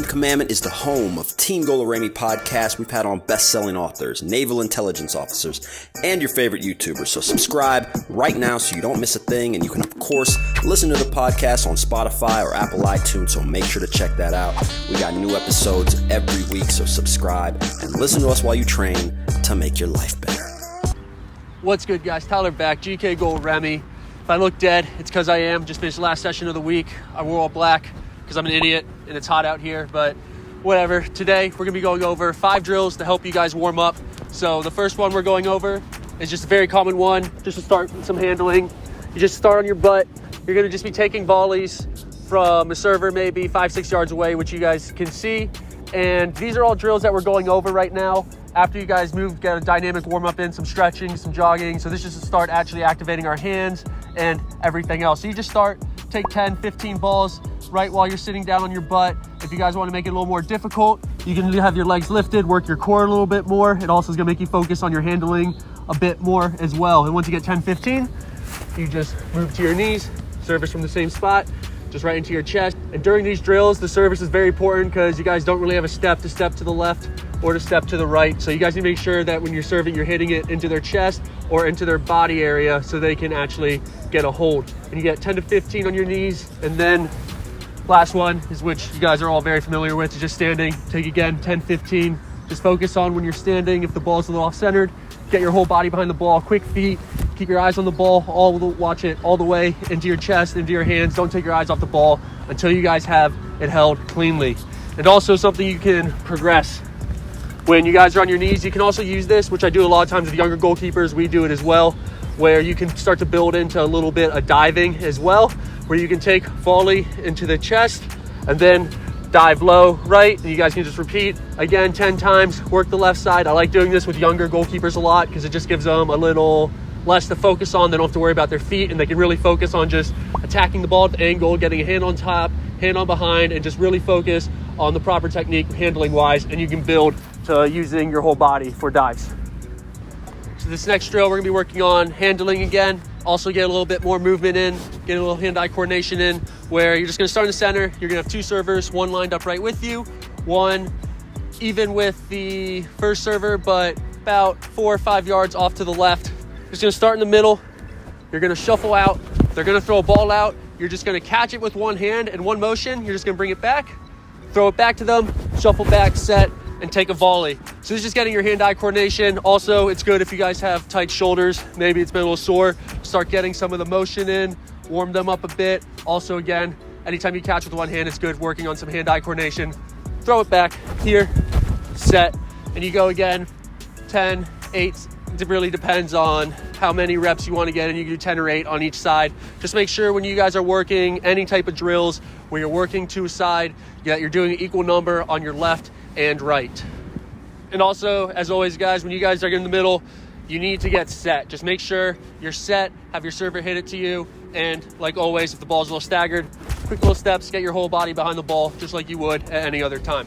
Commandment is the home of Team Goalkeeper podcast. We've had on best-selling authors, naval intelligence officers, and your favorite YouTubers. So subscribe right now so you don't miss a thing. And you can, of course, listen to the podcast on Spotify or Apple iTunes. So make sure to check that out. We got new episodes every week. So subscribe and listen to us while you train to make your life better. What's good, guys? Tyler back, GK Goal Remy. If I look dead, it's because I am. Just finished the last session of the week. I wore all black because I'm an idiot and it's hot out here, but whatever. Today, we're gonna be going over 5 drills to help you guys warm up. So the first one we're going over is just a very common one, just to start with some handling. You just start on your butt. You're gonna just be taking volleys from a server maybe 5-6 yards away, which you guys can see. And these are all drills that we're going over right now. After you guys move, get a dynamic warm up in, some stretching, some jogging. So this is to start actually activating our hands and everything else. So you just start, take 10, 15 balls right while you're sitting down on your butt. If you guys want to make it a little more difficult, you can have your legs lifted, work your core a little bit more. It also is going to make you focus on your handling a bit more as well. And once you get 10, 15, you just move to your knees, service from the same spot, just right into your chest. And during these drills, the service is very important because you guys don't really have a step to the left or to step to the right. So you guys need to make sure that when you're serving, you're hitting it into their chest or into their body area so they can actually get a hold. And you get 10 to 15 on your knees. And then last one is, which you guys are all very familiar with, is just standing. Take again 10, 15. Just focus on when you're standing. If the ball's a little off-centered, get your whole body behind the ball, quick feet, keep your eyes on the ball, watch it all the way into your chest, into your hands. Don't take your eyes off the ball until you guys have it held cleanly. And also something you can progress. When you guys are on your knees, you can also use this, which I do a lot of times with younger goalkeepers. We do it as well, where you can start to build into a little bit of diving as well, where you can take volley into the chest and then dive low right, and you guys can just repeat again 10 times, work the left side. I like doing this with younger goalkeepers a lot because it just gives them a little less to focus on. They don't have to worry about their feet, and they can really focus on just attacking the ball at the angle, getting a hand on top, hand on behind, and just really focus on the proper technique handling wise, and you can build to using your whole body for dives. So this next drill, we're gonna be working on handling again. Also get a little bit more movement in, get a little hand-eye coordination in, where you're just gonna start in the center. You're gonna have 2 servers, one lined up right with you, one even with the first server, but about 4 or 5 yards off to the left. Just gonna start in the middle. You're gonna shuffle out. They're gonna throw a ball out. You're just gonna catch it with one hand and one motion. You're just gonna bring it back, throw it back to them, shuffle back, set, and take a volley. So this is just getting your hand-eye coordination. Also, it's good if you guys have tight shoulders. Maybe it's been a little sore. Start getting some of the motion in, warm them up a bit. Also, again, anytime you catch with one hand, it's good working on some hand-eye coordination. Throw it back here, set, and you go again, 10, 8. It really depends on how many reps you want to get, and you can do 10 or 8 on each side. Just make sure when you guys are working any type of drills where you're working to a side, that you're doing an equal number on your left and right. And also, as always, guys, when you guys are in the middle, you need to get set. Just make sure you're set, have your server hit it to you, and like always, if the ball's a little staggered, quick little steps, get your whole body behind the ball, just like you would at any other time.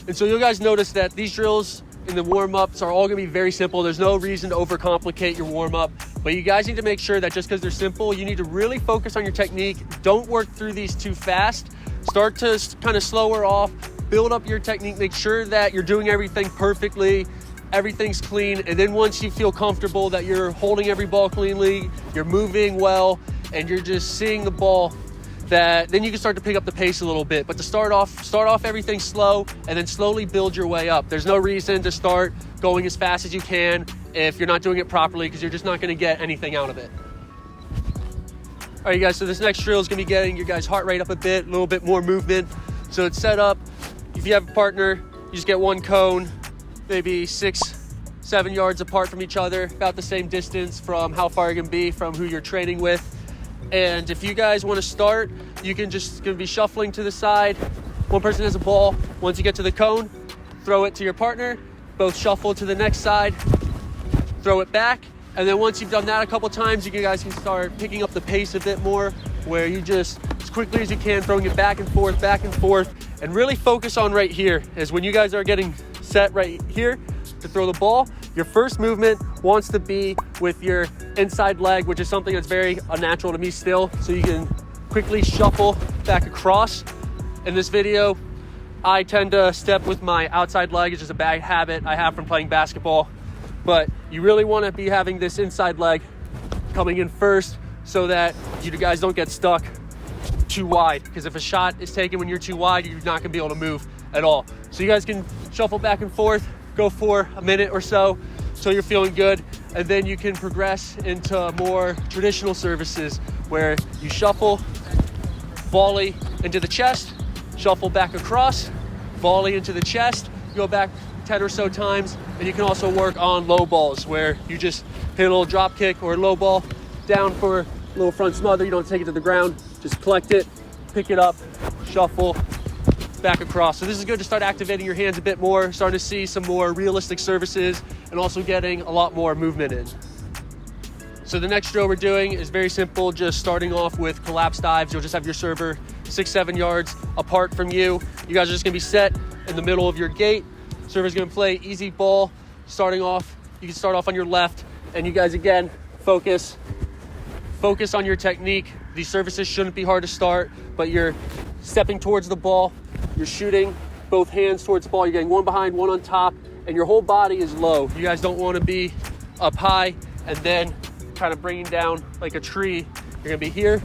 And so you guys notice that these drills in the warm-ups are all gonna be very simple. There's no reason to overcomplicate your warm-up, but you guys need to make sure that just because they're simple, you need to really focus on your technique. Don't work through these too fast. Start to kind of slower off, build up your technique, make sure that you're doing everything perfectly, everything's clean, and then once you feel comfortable that you're holding every ball cleanly, you're moving well, and you're just seeing the ball, that then you can start to pick up the pace a little bit. But to start off everything slow and then slowly build your way up. There's no reason to start going as fast as you can if you're not doing it properly, because you're just not going to get anything out of it. All right, you guys, so this next drill is going to be getting your guys' heart rate up a bit, a little bit more movement. So it's set up. If you have a partner, you just get one cone, maybe 6, 7 yards apart from each other, about the same distance from how far you can be from who you're training with. And if you guys want to start, you can just be shuffling to the side. One person has a ball. Once you get to the cone, throw it to your partner. Both shuffle to the next side, throw it back. And then once you've done that a couple times, you guys can start picking up the pace a bit more, where you just, as quickly as you can, throwing it back and forth, and really focus on right here. Is when you guys are getting set right here, to throw the ball, your first movement wants to be with your inside leg, which is something that's very unnatural to me still. So you can quickly shuffle back across. In this video, I tend to step with my outside leg. It's just a bad habit I have from playing basketball. But you really want to be having this inside leg coming in first so that you guys don't get stuck too wide. Because if a shot is taken when you're too wide, you're not going to be able to move at all. So you guys can shuffle back and forth, go for a minute or so you're feeling good. And then you can progress into more traditional services where you shuffle, volley into the chest, shuffle back across, volley into the chest, go back 10 or so times. And you can also work on low balls where you just hit a little drop kick or a low ball down for a little front smother. You don't take it to the ground, just collect it, pick it up, shuffle, back across. So this is good to start activating your hands a bit more, starting to see some more realistic services and also getting a lot more movement in. So the next drill we're doing is very simple, just starting off with collapse dives. You'll just have your server 6-7 yards apart from you. You guys are just gonna be set in the middle of your gate. Server's gonna play easy ball. Starting off, you can start off on your left, and you guys again, focus on your technique. These services shouldn't be hard to start, but you're stepping towards the ball, you're shooting both hands towards the ball, you're getting one behind, one on top, and your whole body is low. You guys don't wanna be up high and then kind of bringing down like a tree. You're gonna be here,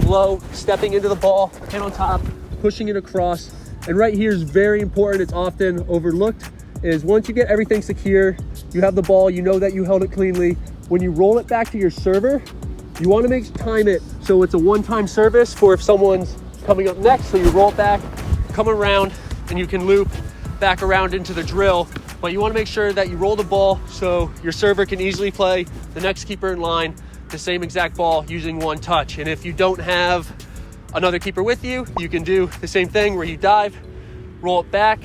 low, stepping into the ball, hand on top, pushing it across. And right here is very important, it's often overlooked, is once you get everything secure, you have the ball, you know that you held it cleanly. When you roll it back to your server, you wanna time it so it's a one-time service for if someone's coming up next. So you roll it back, come around, and you can loop back around into the drill. But you wanna make sure that you roll the ball so your server can easily play the next keeper in line the same exact ball using one touch. And if you don't have another keeper with you, you can do the same thing where you dive, roll it back,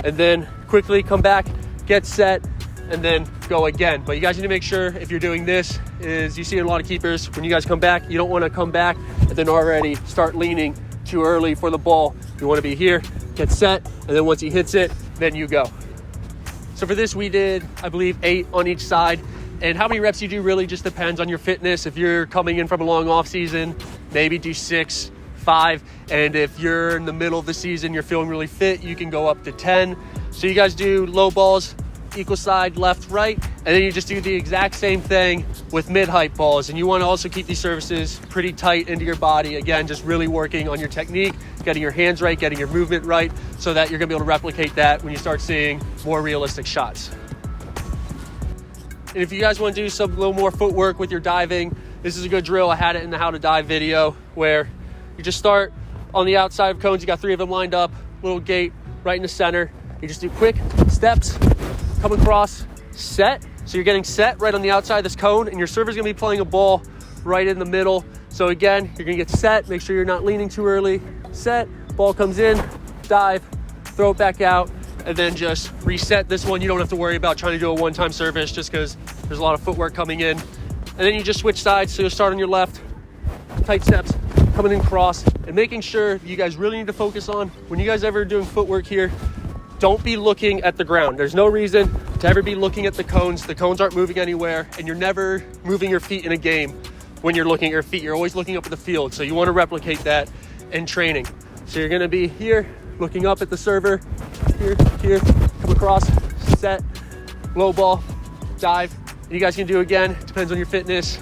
and then quickly come back, get set, and then go again. But you guys need to make sure if you're doing this is you see a lot of keepers, when you guys come back, you don't wanna come back and then already start leaning too early for the ball. You wanna be here, get set, and then once he hits it, then you go. So for this, we did, I believe, 8 on each side. And how many reps you do really just depends on your fitness. If you're coming in from a long off season, maybe do 6, 5. And if you're in the middle of the season, you're feeling really fit, you can go up to 10. So you guys do low balls, equal side, left, right. And then you just do the exact same thing with mid-height balls. And you want to also keep these services pretty tight into your body. Again, just really working on your technique, getting your hands right, getting your movement right, so that you're gonna be able to replicate that when you start seeing more realistic shots. And if you guys want to do a little more footwork with your diving, this is a good drill. I had it in the how to dive video where you just start on the outside of cones. You got 3 of them lined up, little gate right in the center. You just do quick steps, come across, set. So you're getting set right on the outside of this cone, and your server's gonna be playing a ball right in the middle. So again, you're gonna get set, make sure you're not leaning too early, set, ball comes in, dive, throw it back out, and then just reset. This one you don't have to worry about trying to do a one-time service just because there's a lot of footwork coming in. And then you just switch sides, so you'll start on your left, tight steps, coming in cross, and making sure you guys really need to focus on, when you guys ever doing footwork here, don't be looking at the ground. There's no reason to ever be looking at the cones. The cones aren't moving anywhere, and you're never moving your feet in a game when you're looking at your feet. You're always looking up at the field, so you want to replicate that in training. So you're gonna be here, looking up at the server, here, come across, set, low ball, dive. And you guys can do again, depends on your fitness,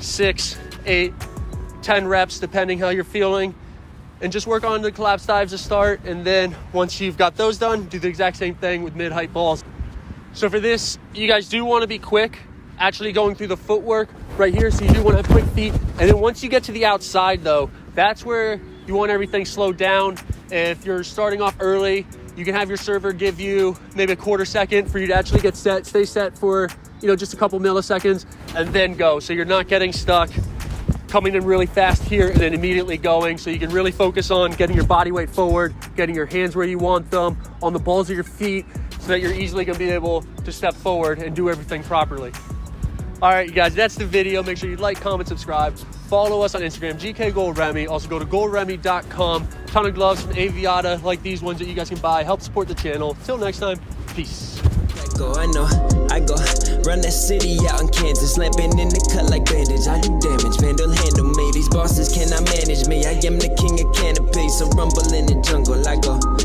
6, 8, 10 reps, depending how you're feeling. And just work on the collapse dives to start. And then once you've got those done, do the exact same thing with mid-height balls. So for this, you guys do want to be quick, actually going through the footwork right here. So you do want to have quick feet. And then once you get to the outside though, that's where you want everything slowed down. If you're starting off early, you can have your server give you maybe a quarter second for you to actually get set, stay set for, just a couple milliseconds, and then go. So you're not getting stuck, coming in really fast here and then immediately going. So you can really focus on getting your body weight forward, getting your hands where you want them, on the balls of your feet, so that you're easily gonna be able to step forward and do everything properly. All right, you guys, that's the video. Make sure you like, comment, subscribe. Follow us on Instagram, GKGoalRemy. Also go to goalremy.com. Ton of gloves from Aviata like these ones that you guys can buy. Help support the channel. Till next time, peace. go. I go. Run that city out in Kansas, lamping in the cut like bandage. I do damage, vandal handle me. These bosses cannot manage me. I am the king of canopy, so rumble in the jungle. I go.